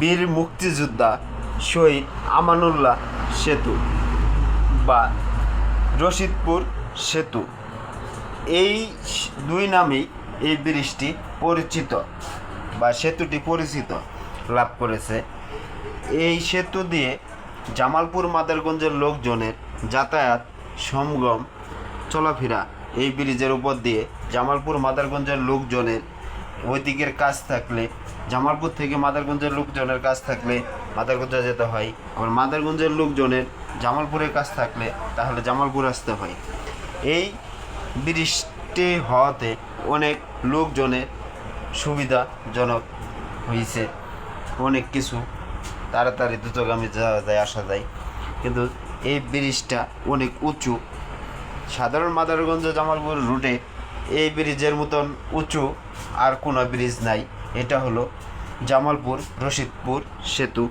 বীর মুক্তিযোদ্ধা শহীদ আমানুল্লাহ সেতু বা রশিদপুর সেতু, এই দুই নামেই এই ব্রিজটি পরিচিত বা সেতুটি পরিচিত লাভ করেছে। এই সেতু দিয়ে জামালপুর মাদারগঞ্জের লোকজনের যাতায়াত সঙ্গম চলাফেরা এই ব্রিজের উপর দিয়ে জামালপুর মাদারগঞ্জের লোকজনের ওইদিকের কাজ থাকলে, জামালপুর থেকে মাদারগঞ্জের লোকজনের কাজ থাকলে মাদারগঞ্জে যেতে হয়, আবার মাদারগঞ্জের লোকজনের জামালপুরের কাজ থাকলে তাহলে জামালপুর আসতে হয়। এই ব্রিজটি হওয়াতে অনেক লোকজনের সুবিধাজনক হয়েছে, অনেক কিছু তাড়াতাড়ি দ্রুতগামী যাওয়া যায়, আসা যায়। কিন্তু এই ব্রিজটা অনেক উঁচু, সাধারণ মাদারগঞ্জ জামালপুর রুটে এই ব্রিজের মতন উঁচু আর কোনো ব্রিজ নাই। এটা হলো জামালপুর রশিদপুর সেতু।